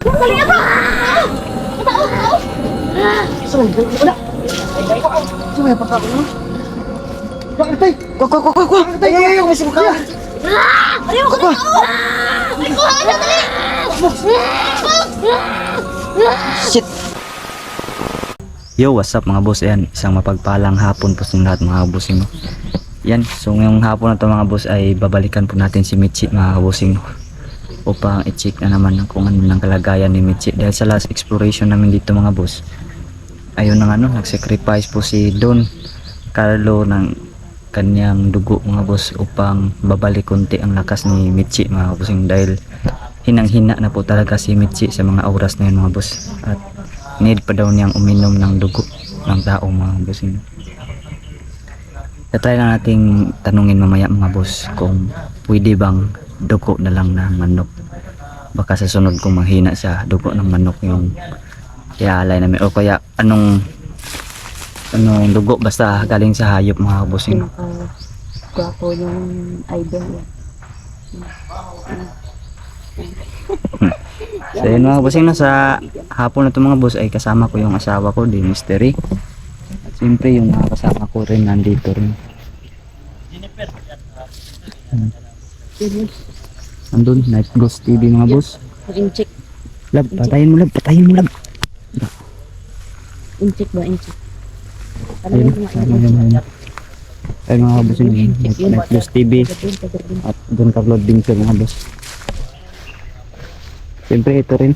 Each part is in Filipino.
Shit. Yo, what's up mga boss? Ayan, isang mapagpalang hapon po sa lahat mga bossing. Yan, so ngayong hapon na to mga boss ay babalikan po natin si Mitchie mga bossing upang i-check na naman kung ano ng kalagayan ni Mitchie. Dahil sa last exploration namin dito mga boss, ayun na nga nag-sacrifice po si Don Carlo ng kanyang dugo mga boss upang babalik konti ang lakas ni Mitchie mga bossing, dahil hinang-hina na po talaga si Mitchie sa mga oras na yun mga boss, at need pa daw niyang uminom ng dugo ng tao mga bossing. Try na nating tanungin mamaya mga boss kung pwede bang dugo na lang ng manok. Baka sa sunod kung manghina sa dugo ng manok yung iaalay namin, o kaya anong dugo basta galing sa hayop mga bossing. Gwapo yung idol yan. So yun mga bossing, sa hapon na ito mga boss ay kasama ko yung asawa ko, di Mystery. At siyempre yung mga kasama ko rin nandito rin. Andun, Night Ghost TV mga boss. Incheck. Lab, patayin mo lab, patayin mo lab. Incheck ba? Incheck. Ayun, ayun. Ayun mga bossing, Night Ghost TV. At doon ka Lord Binker mga boss. Siyempre ito rin.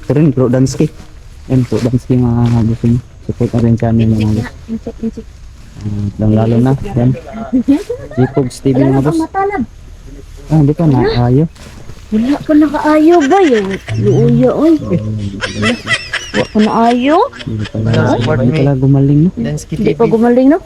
Ito rin, Pro Dansky. Yan, Pro Dansky mga bossing. Support na rin sa amin mga boss. Incheck. Lalo na, yan. Jacob's TV mga boss. Ah, hindi pa nakaayo. Wala pa nakaayo ba yun? Luuya, oy. Wala pa nakaayo? Hindi pala gumaling, no? Hindi pa gumaling, no?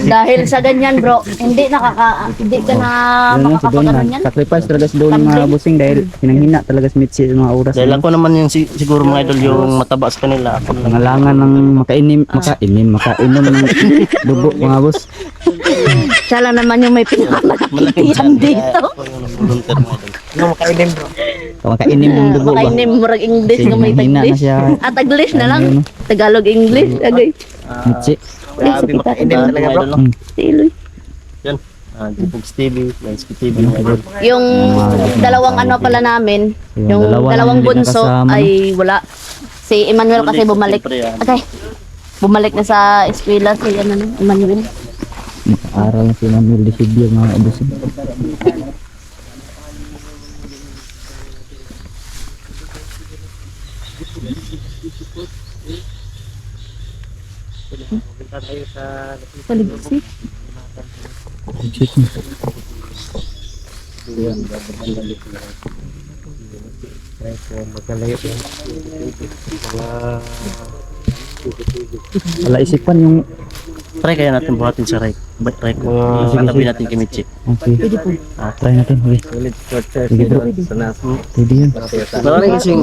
Dahil sa ganyan bro, hindi ka na makakapagano yan. Sacrifice talaga si Don mga bossing dahil hinanghina talaga si Mitchie sa mga oras. Dahil ako naman yung siguro mga idol yung mataba sa kanila. Ako lang. Pangalangan ng makainom ng dugo mga boss. Siya lang naman yung may pinakamalakitiyan dito. Ako yung volunteer mga idol. Ano makainim bro? Makainom ng dugo ba? Makainim murag English nga may Hinanghina na Taglish. siya. At Taglish na lang. Tagalog English. Agay. Mitchie. Grabe makainim talaga bro. Siloy. Yan. Jacob's TV, Dansky TV mga idol. Yung dalawang ano pala namin, yung dalawang bunso ay wala. Si Emmanuel kasi bumalik. Okay. Bumalik na sa eskwela si Emmanuel. Aral na si Manuel de Sibio mga bossing. Paligsi. Wala isipan yung Try kaya natin buhatin sa Ray. Try ko. Patabi natin kay Mitchie. okay. Try natin. Sige bro. Pwede yun.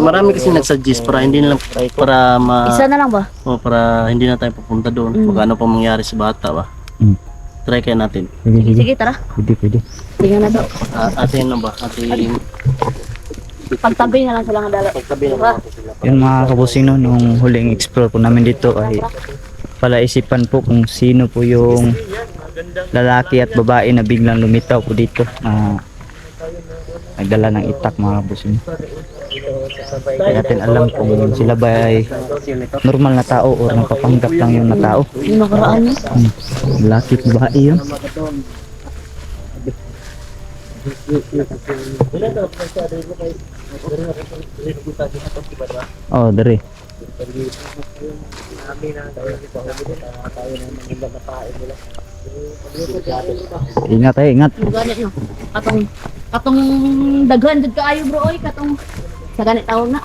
Marami kasi nagsuggest para hindi na lang para Isa na lang ba? para hindi na tayo pupunta doon. Magano pa mangyari sa bata ba? Try kaya natin. Sige, tara. Pwede. Tingnan na to. Atin na ba? Atin Pagtabi na lang sila ng dala. pagtabi na natin sila. Yun mga kabusing, no, nung huling explore po namin dito ay palaisipan po kung sino po yung lalaki at babae na biglang lumitaw po dito, nagdala ng itak mga kabusing. Hindi natin alam kung sila ba ay normal na tao o nagpapanggap lang yung na tao. Yung nakaraan niya. Lalaki at babae yun. Oh, dari. Ingat tayo, ingat. Ganit no. Katong daghan jud kaayo bro oy, katong sa ganit taon na.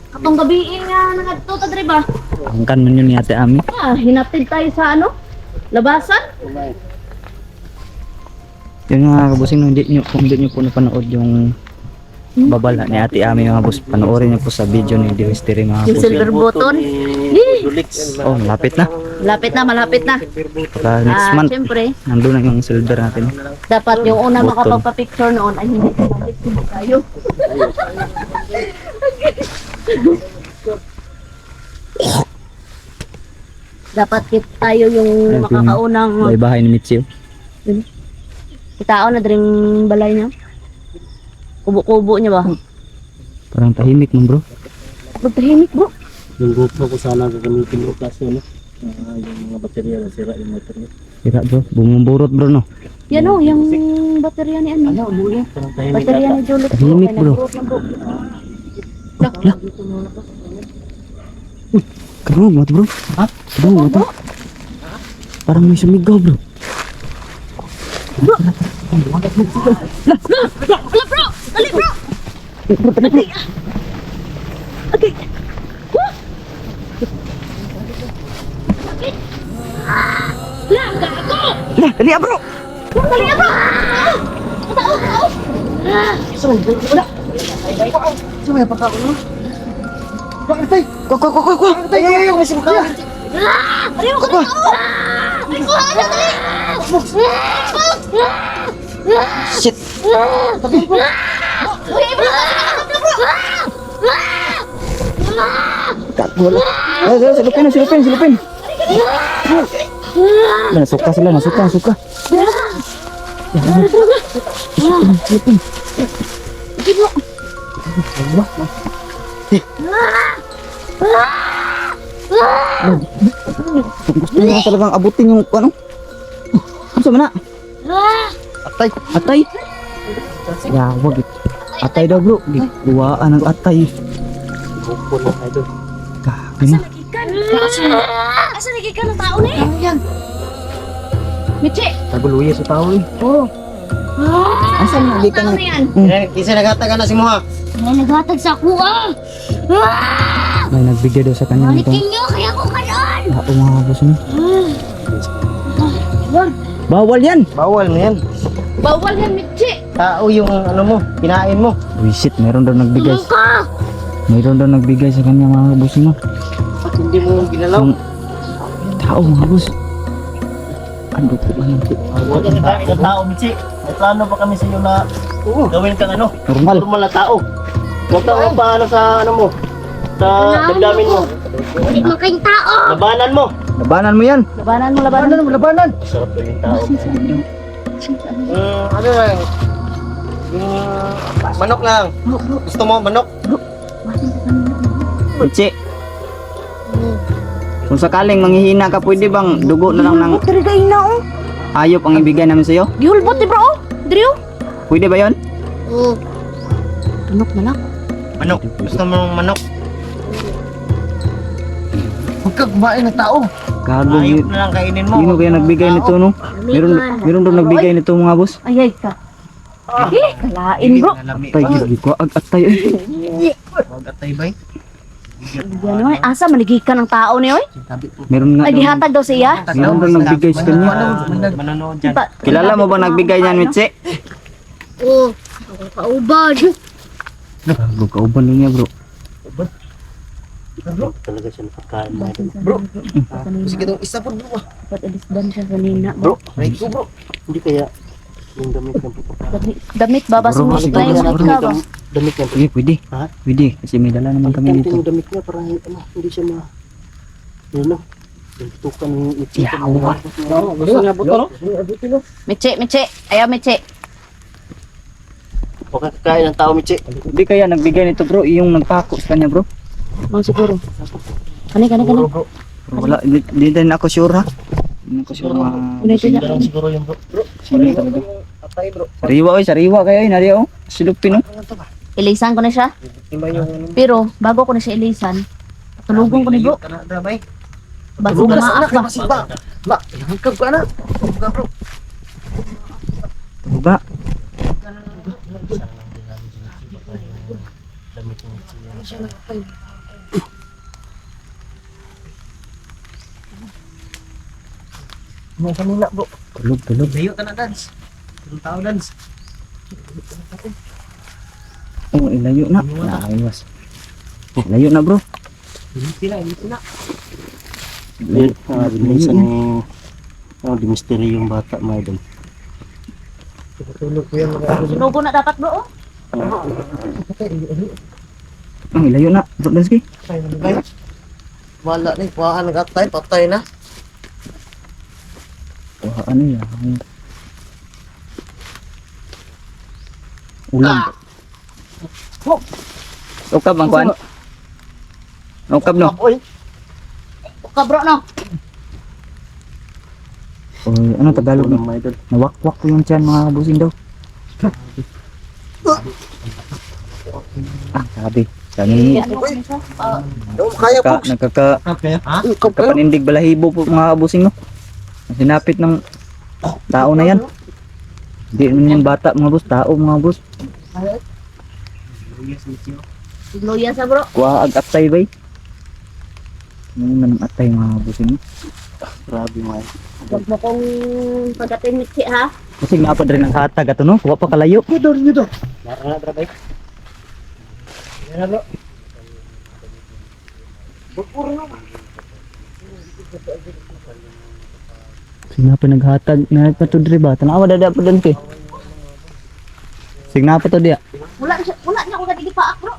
Katong gabi nga nangadto ta diri ba? Angkan man yun ni Ate Ami. Hinatid tayo sa labasan. Yun mga kabusing, kung hindi nyo po napanood yung babala ni Ate Ami mga boss, panoorin nyo po sa video ni Mystery mga Yung boss. silver button. Dulix. Oh, lapit na. Malapit na. Para next month, Siyempre, nandun na yung silver natin. dapat yung una Button. makapagpa-picture noon ay hindi bumalik tayo. Dapat tayo yung makakaunang Bahay ni Mitchell. kitao na dring balay niya. Kubo-kubo niya ba? Parang tahimik mo bro. Magtahimik bro. Yung GoPro ko sana gagamitin mo kaso no. Yung mga baterya na sira yung motor niya. Sira bro, bumuburot bro no. Yan o, yung baterya ni ano. Parang tahimik Baterya ata. ni Juliet. Tahimik, Ay, bro. nagbuot na, bro. Kabog mo to bro. Ha? Kabog mo to. Parang may sumigaw bro. Dali bro! Lah, dali ah bro. Shit. Bola. Silupin. Nasuka sila, nasuka. Silupin. Gusto nyo talagang abutin yung ano? Ano sa mana? Atay. Ya, wag. Atay daw bro. Buwaan ng atay. GoPro na idol. Kagi na. Asa nagikan ng tao ni? Yan. Michi! Taguluya sa tao eh. Oo. Asan na? Di ka na. yan? Kisa nagataga na si Moha. May naghatag sa kuha. May nagbigay daw sa kanya nito. Balikin niyo, kaya ko kanon. Ako mga boss niyo. Bawal yan. Bawal na yan. Bawal yan, Michi. Tao yung ano mo, kinain mo. Wisit, meron daw nagbigay. Ka! Mayroon daw nagbigay sa kanya mga boss niyo. Hindi mo ginalaw. Yung tao mga boss. Ano po ba yun? Huwag ka kami ng tao, Michi. May plano pa kami sa iyo na gawin kang ano, Normal. normal na tao. Huwag kang paano sa ano mo, sa damdamin mo. Hindi mo kayong tao. Labanan mo. Labanan mo yan. Labanan. Sarap na yung tao. Ano lang, manok lang. Gusto mo manok? Michi. Kung sakaling manghihina ka, pwede bang dugo na lang ng Tarigay na, oh. hayop ang ibigay namin sa'yo? Gihulbot, di bro, oh. Drew? Pwede ba yon? Oo. Tunok na lang. Manok. Gusto mo ng manok? Huwag ka kumain ng tao. Gago, Ayop na lang kainin mo. sino kaya nagbigay nito no? Meron daw nagbigay nito mga boss. Ayay ka. Kalain, bro. Atay, gigi ko. Atay. Huwag atay bay. Yan, oy. Asa, maligikan ng tao ni, oy. Meron nga. Ay, gihatag daw siya. Meron daw nagbigay sa kanya. Manonood dyan. Kilala mo ba nagbigay niyan, Mitsi? Oo. Kaubad. Gago, kauban niya bro. Talaga siya napagkain mo. Bro. Sige itong isa po bro. Dapat alisdan siya sa nina. Bro. Right ko bro. Hindi kaya yung damit ng Damit ba? Basing mo Bro, na yung bro, ka ba? Damit ng Sige, pwede. Ha? Pwede. Kasi may dala naman kami Yung dito. damit niya para ano, hindi siya ma... Ano? Tuntukan yung itsikan. Yawa. Gusto niya buto no? Michi. Ayaw, Michi. Huwag ka kakain ng tao, Michi. Hindi kaya nagbigay nito bro, yung nagpako sa kanya bro. Mga siguro. Kani. Bro, wala, di din ako sure ha. Hindi ako sure Ano ito niya? Siguro yung bro. sino talaga. Atay bro. Sariwa kayo, nariya oh. Silupin oh. Ilisan ko na siya. Iba yung... Pero, bago ko na siya ilisan, tulugon ko ni bro. Damay. Bago gamaak ba? Ba, hangkag ka na. Bro. Ba? May kanina bro. Tulog. Layo ka na dance. Yung tao dance. Oh, ilayo na. Ayos. Layo na bro. Hindi na. Binilisan ni di mystery yung bata mga idol. Sinugo na dapat bro. Ang ilayo na. Dansky. Wala ni, kuhaan nag-atay, patay na. Wah, ano yan? Ulam. Ukab ang kuan. Ukab no. Oy, Ka bro no. Oy, ano Tagalog no? Mga idol. Nawakwak ko yung tiyan mga busing daw. Sabi. Sabi kaya po. nagkakapanindig balahibo po mga busing no. Sinapit ng tao na yan. Hindi naman yan bata mga boss, tao mga boss. Luya sa bro. Kuha ag-atay bay. Ano man ang atay mga busing no. Grabe mga idol. Huwag mo kong pagdating mitsi ha. Kasi nga pa rin ang hatag ato no. Kuha pa kalayo. Dito. Nara na bay. Yan bro. Sige pa naghatag na pa to diri ba? Tanawa dada pa dan kay. Sige na pa to dia. Wala niya ako nagiging paak bro.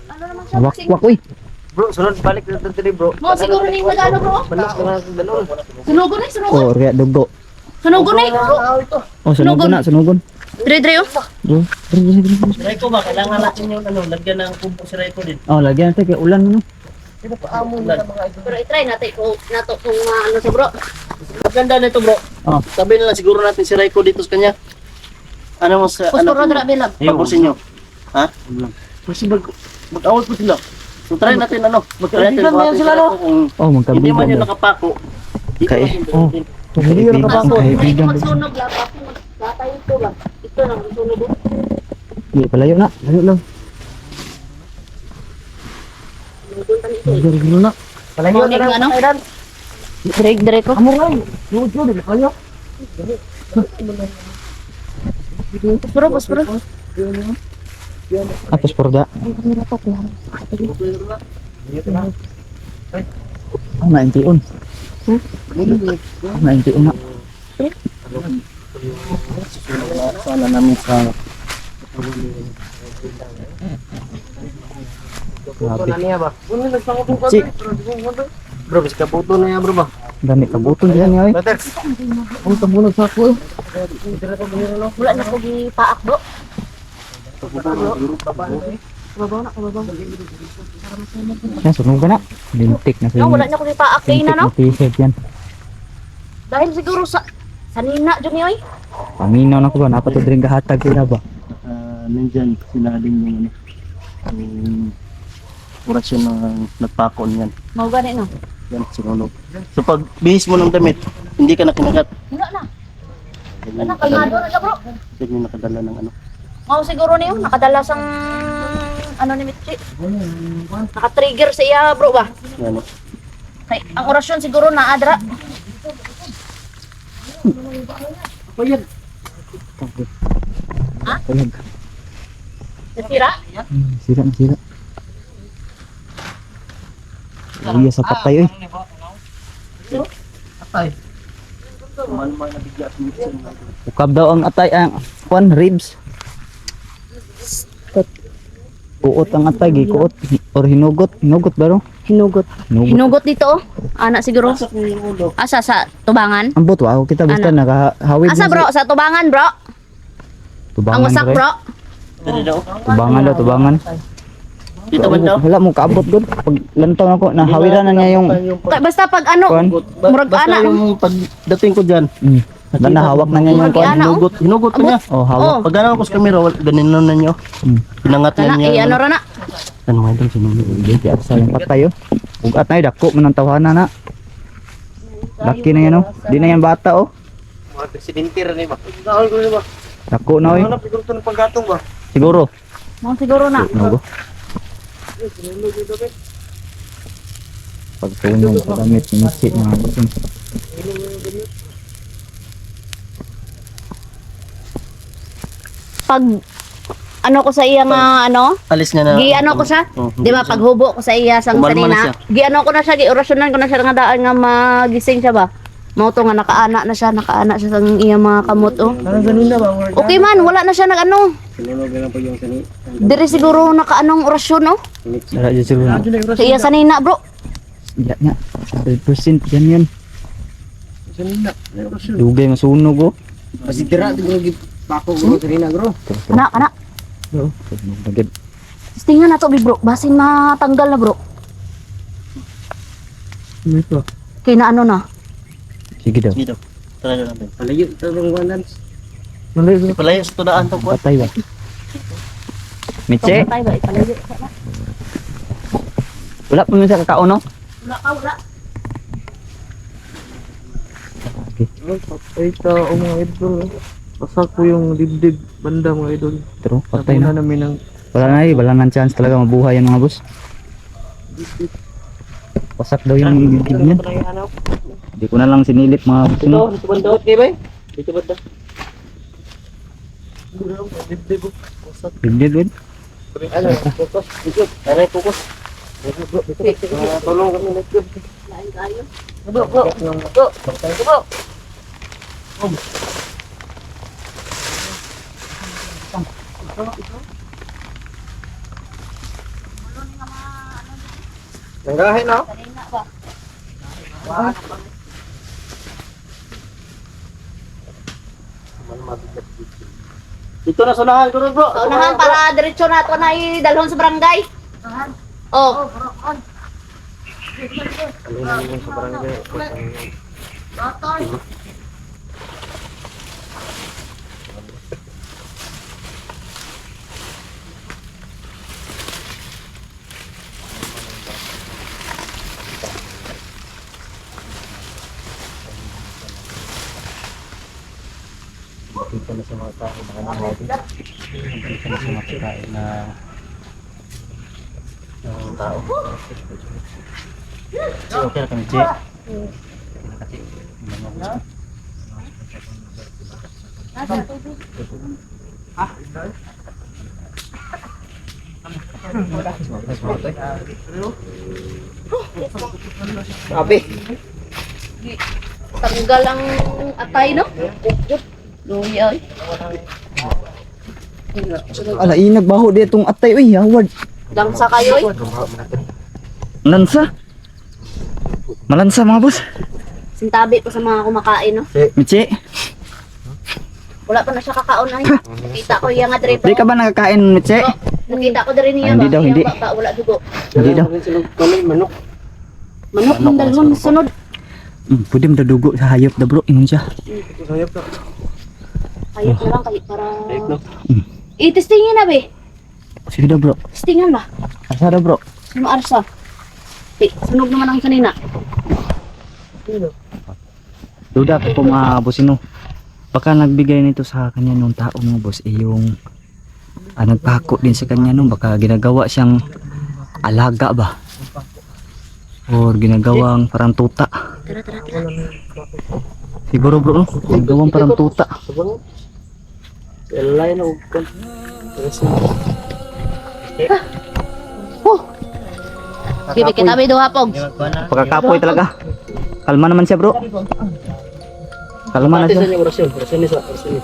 Ano naman siya? Wakwak uy. Bro, sunod balik na dito bro. Mo siguro na yung nagano bro. Balas na dalon. Sunugo na, sunugo. Oh, riya dugo. Sunugo na. Oh, sunugon na, sunugon. Dire oh. Bro, Raiko ba? Kailangan natin yung lagyan ng kumpo si Raiko din. oh, lagyan natin kay ulan no. Pero i-try natin kung ano sa bro. Maganda nito bro. Oh. Sabi na lang siguro natin si Raiko dito sa kanya. Ano mo sa Pusporo dra bilang. Yung kursin nyo. Ha? Kasi mag-awal po sila. So try natin ano. Try natin Magkaibigan kung sila, no? Oh, hindi man magkabigan. yun nakapako. Kay- Oh. Hindi ka pa. Kaibigan. Magsunog lang ako. Latay ito lang. Ito lang magsunog. Di palayo na. Layo lang. Gino na. Palayo na lang. Ano? Dire ko. Amo nga. Lujo din kayo. Pusporo. Atos porda. Oh, naintiun. Naintiun na. Sana namin sa Grabe. niya ba? Si, bro, bis kaputo na yan bro ba? dami kabuton diyan nga eh. Ang tabunod sa ako. Wala na ko gipaak bro. Kababaw na. Yan, sunugan na. Lintik na No, wala na ko gipaak kay na no. T-shirt yan. Dahil siguro sa nina jud ni oy. Paminaw na ko ba? Napato rin kahatag sila ba? Nandyan sila din yung yung orasyon ng nagpakon yan. Mao gani no. Yan, sinunog. So pag bihis mo ng damit, hindi ka na kinagat. Wala na. Wala kalmado na siya bro. Hindi mo nakadala ng ano. Mao siguro niyo nakadala sang ano ni Mitchi. Naka-trigger sa iya bro ba? Yan. Kay ang orasyon siguro na adra. Ha? Ayan. Nasira? Sira na sira. Iya sa patay eh. Atay. Man na bigla at minsan. Ukab daw ang atay ang kwan ribs. Kuot ang atay, gikuot or hinugot ba ro? Hinugot. Hinugot. Hinugot dito oh. Ana siguro. Pasok mo yung ulo. Asa sa tubangan? Ambot wow, kita basta Ano? nakahawid Asa na bro? Sa tubangan bro? Tubangan Ang wasak pre. bro? Dali daw. Tubangan daw, tubangan. Dito ba daw? Wala mo kaabot gud. Pag lantaw ako, nahawiran na niya yung Basta pag ano, kwan. murag Basta ana. yung pagdating ko dyan, Dan nahawak na niya yung Murag kwan. ana, oh. hinugot ko niya. Oh, hawak. Oh, Pag gano'n ko sa camera, ganun na niyo. Hmm. Pinangat kana niya niya. ano ra na. Ano mo ito? Di at sa yung patay oh. Ugat na yun, dako man ang tawanan na. Laki na yan oh. Di na yan bata oh. Mga presidente rin ba? Dahil ko ba? Dako na oh. Ano pigurto ng paggatong ba? Siguro. Mo siguro na. Ano ba? Pagtunog sa damit ni Mitzi mga kapatid. Pag ano ko sa iya nga ano? Alis niya na. Gi ano ko siya? Oh, Di ba paghubo ko sa iya sang Kumalma na kanina. Gi ano ko na siya, gi orasyonan ko na siya nga daan nga magising siya ba. Mao to nga nakaana siya sang iya mga kamot oh. ganun na ba? Okay man, wala na siya nag-ano. Sinunod na lang po yung sani. Diri siguro nakaanong orasyon oh. Sara dyan siguro. Sa iya sanina bro. Yan nga. 100% yan. Sanina. May orasyon. Dugay masunog oh. Kasi tira, siguro pako bro, sanina bro. Kana. Oo. Bagay. Tingnan na to bi bro, basin matanggal na bro. Ano ito? Kaya na ano na. Sige daw. Dito. Try natin. Palayo, tarong wanan. Ipalayo sa tudaan to po. Patay ba? Mitse, Patay ba ipalayo sana. wala pa mo sa kakao no? Wala. Patay tao mga idol. Pasak ko yung dibdib banda mga idol. Pero patay na. Namin ng Wala nang chance talaga mabuhay yan mga boss. Wasak daw yung dibdib niyan. Hindi ko na lang sinilip mga boss. No? Dito banda. Okay ba? Dito banda. Dibdib. Pasak. Dibdib din. Ano? Focus. Dito. Aray, focus. Tulong kami nito. Lain kayo. Bro. Nanggahin na. Kanina ba? Dito na sunahan ko bro. Unahan para diretso na to na idalhon sa barangay. Oh. Dito na sa mga tao mga nangyari. Dito na sa mga kain na tao. So, okay na kami, Che. Sabi. Tanggal ang atay no? Luwi ay. Ala inagbaho di itong atay uy, Howard. Langsa kayo eh. Lansa. Malansa mga boss. Sintabi ko sa mga kumakain no. Mitse, Wala pa na siya kakaon ay. Nakita ko iya nga diri di ka ba nakakain Mitse? Nakita ko diri niya Hindi daw, hindi. Ba, wala dugo. Hindi daw. Kami manok. Manok ng dalhon sunod. Pwede mo dadugo sa hayop da bro, ingon siya. Sayap na. Kahit na lang kahit para. Sayap na. I-testingin na be. Sige daw bro. Testingan ba? Asa daw bro? Ano arsa? Sunog naman ang kanina. Duda ko po mga bossino. Baka nagbigay nito sa kanya nung tao mga boss yung nagpako din sa kanya nung baka ginagawa siyang alaga ba? Or ginagawang parang tuta. Tara. Siguro bro, no? Ginagawang parang tuta. Sabang. Line og kan. Bibi kita be do hapog. Pagkakapoy talaga. Kalma naman siya bro. Kalma na siya. Orasyon ni sa orasyon ni.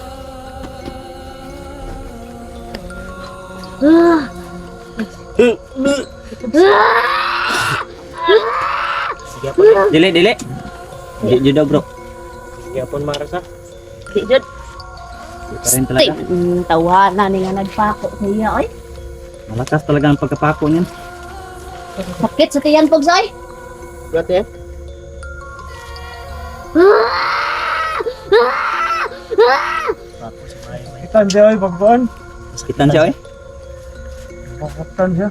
Dili. Di daw bro. Yapon marasa. Di jud. Pa rin talaga. Tawanan ni nga nagpako niya ay. Malakas talaga ang pagkapako niyan. Sakit sa tiyan pog say. Gati. Kitan siya ay pagkuan. Sakitan siya eh. Pakatan siya.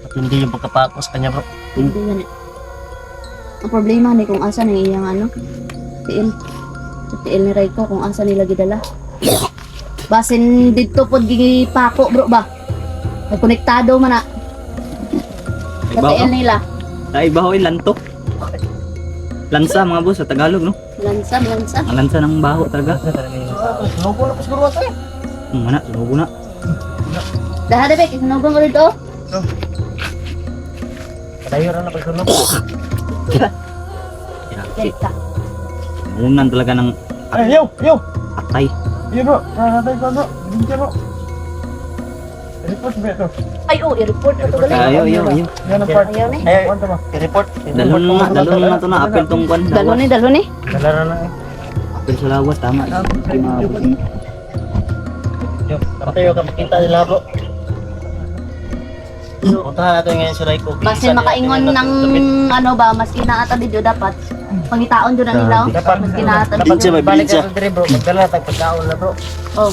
At hindi yung pagkapako sa kanya bro. Hindi yan eh. Ang problema ni kung asa ni iyang ano. Tiil. Sa tiil ni Raiko kung asa nila gidala. Basin dito pod gipako bro ba. Nagkonektado man na. Sa tiil nila. Naibaho yung lanto. Lansa mga boss sa Tagalog no. Lansa. Ang lansa ng baho talaga. Sunugo na siguro tayo. Mana, sunugo na. Daha de bek, isunugong ko dito. Tayo rin na pagsunod. Dito. Unan talaga ng Ay, yo! atay. Yo bro, natay ko bro. Hindi bro. Report ba ito? Ay, oh, i-report ko to gali. Ayo. Ayaw ni. Ay, report. Dalon na to na apel tong kwan. Dalo ni. Dalara na eh. Apel sa lawas tama. Ay, mga busing. Yo, tayo ka makita nila bro. Puntahan natin ngayon si Raiko. Basin makaingon ng ano ba, maski na ata dito dapat. Pangitaon doon na nila. Dapat. Maski na ata Dapat siya dito. may bilid siya. Bro, magdala tag pagkaon na bro. Oh,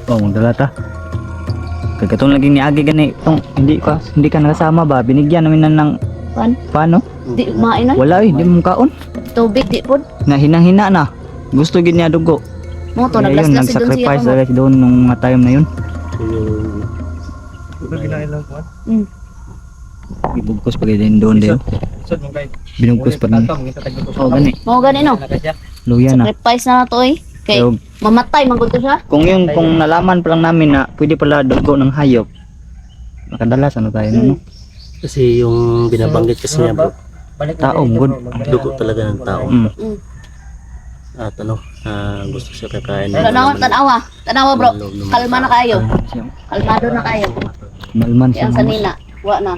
Oh, magdala ta. Kagkatong lagi ni Agi gani tong hindi ka nakasama ba? Binigyan namin na ng pan. paano? Di mainon. Wala di mo kaon. Tubig di pod. Na hinang-hina na. Gusto gid niya dugo. Mo to Kaya yun, naglaslas si doon siya. nag-sacrifice talaga si doon nung mga time na yun. Ito ginailang ko. Mm. Ibugkos pa din doon din. Sud mo kay. Binugkos pa din. Oh, gani. Mo gani no. Luya na. Sacrifice na to eh. Kay Pero mamatay man gud to siya. kung nalaman pa lang namin na pwede pala dugo ng hayop. Makadalas ano tayo no? Kasi yung binabanggit kasi niya bro, Tao, good. dugo talaga ng tao. Mm. Mm. At ano, gusto siya kakain. Tanawa bro. Kalma na kayo. Kalmado na kayo. Malman Kaya siya. ang sanina, wa na.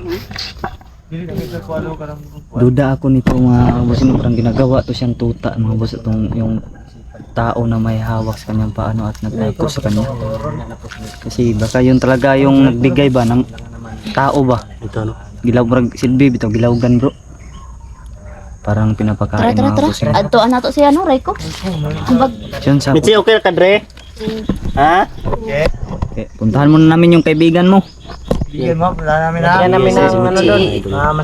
Duda ako nito mga boss, no, parang ginagawa to siyang tuta mga boss, itong yung tao na may hawak sa kanyang paano at nagtago sa kanya. Kasi baka yun talaga yung nagbigay ba ng tao ba? Ito ano. Gilaw brag silbi bitaw gilawgan bro. Parang pinapakain mga boss. yun. Adto ana to siya no, Raiko. Ambag. Yun sa Mitzi, okay ka Dre? Ha? puntahan muna namin yung kaibigan mo. Bigyan mo, wala namin na. Bigyan namin Yes, ng ano doon.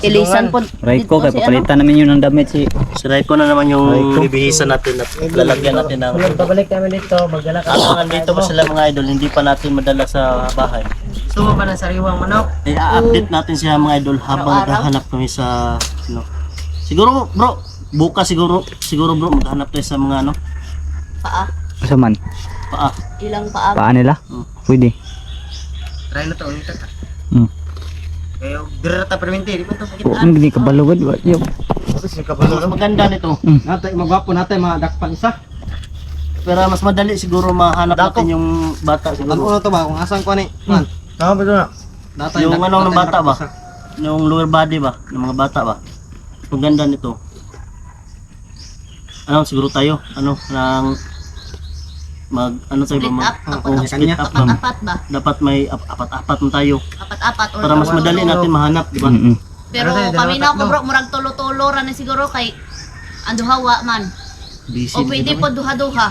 Ilisan po. Raiko, kaya papalitan namin yun ng damit si Si Raiko na naman yung bibihisan natin at lalagyan natin ng... Pabalik kami dito, magdala ka. Ang dito pa sila mga idol, hindi pa natin madala sa bahay. Gusto mo pa ng sariwang manok? I-update natin siya mga idol habang naghahanap kami sa... Ano. Siguro bro, bukas siguro bro, maghanap tayo sa mga ano, Paa. kasaman. paa. Ilang paa. Paan nila? Pwede. Try na to, ulit ka. Hmm. Kaya, dira ta permente, di ba ito Oh, pakitaan? hindi ka balugad ba? Yo. Mas maganda nito. Natay, magwapo natin, mga dakpan isa. Pero mas madali siguro mahanap natin yung bata siguro. Ano to ba, kung asan ko ni? Man. Tama ba ito na? Yung ano ng bata ba? Yung lower body ba? Ng mga bata ba? Maganda nito. Ano siguro tayo? Ano nang ano tayo Split ba? up. Split up. Apat-apat ba? Dapat may apat-apat na tayo Apat-apat or para mas madali natin mahanap, di ba? Mm-mm. Pero kami na ko bro, murag tulo-tulo ra na siguro kay anduhawa man. Busy. O pwede po duha-duha.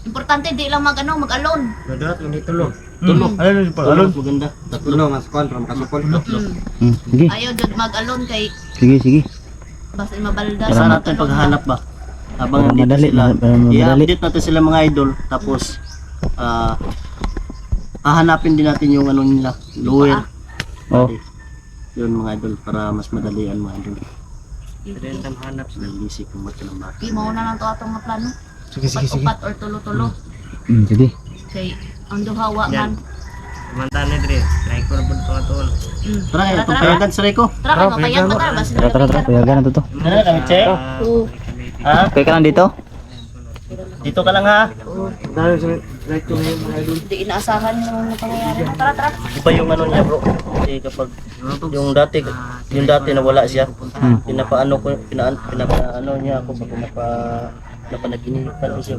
Importante di lang mag-alone. Dadat, hindi tulo. Tulo. Alon, Tulo maganda. Tulo, mas kuhan, para makasupol. Sige, Ayaw jud mag-alone kay sige. basta mabalda. Saan natin paghahanap ba? Habang Para nandito madali, sila, para madali. i-update natin sila mga idol, tapos hahanapin din natin yung ano nila, lower. Oh, Yun mga idol, para mas madalian mga idol. Rentan hanap. Nag-isip kung ba't ng bata. Di mo na lang to atong mga plano. Sige, Upat-upat or tulo-tulo. sige. Kay ang duhawa Yan. man. Mantan ni Dre, try ko na po ito nga tuon. Tara, itong payagan sa Rico. Tara, kay mapayag pa tara. Basta Tara, payagan na to. Ano kami, Che? Ha? Okay ka lang dito? Dito ka lang ha? Dahil sa right ko ngayon mga idol. Di inaasahan yung pangyayari. Tara. Iba yung ano niya bro. Kasi kapag yung dati nawala siya, pinapaano niya ako pag napanaginipan ko siya.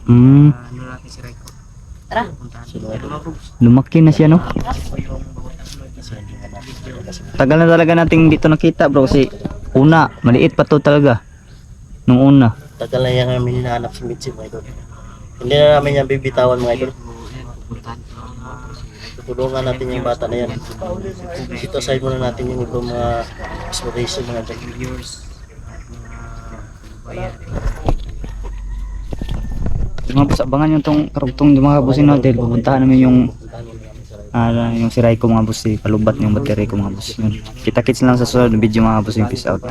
Hmm, Ano natin si Raiko? Tara. lumaki na siya no? Tagal na talaga nating dito nakita bro kasi una, maliit pa to talaga. Nung una. Tagal na yan namin hinahanap si Mitzi mga idol. Hindi na namin yan bibitawan mga idol. Tutulungan natin yung bata na yan. Dito aside muna natin yung ibang mga exploration mga idol. Mga boss, abangan yung tong karugtong yung mga bossing natin. Pupuntahan namin yung si Raiko mga boss, si palubat yung battery ko mga boss. Yun. Kita-kits lang sa susunod na video mga boss, peace out.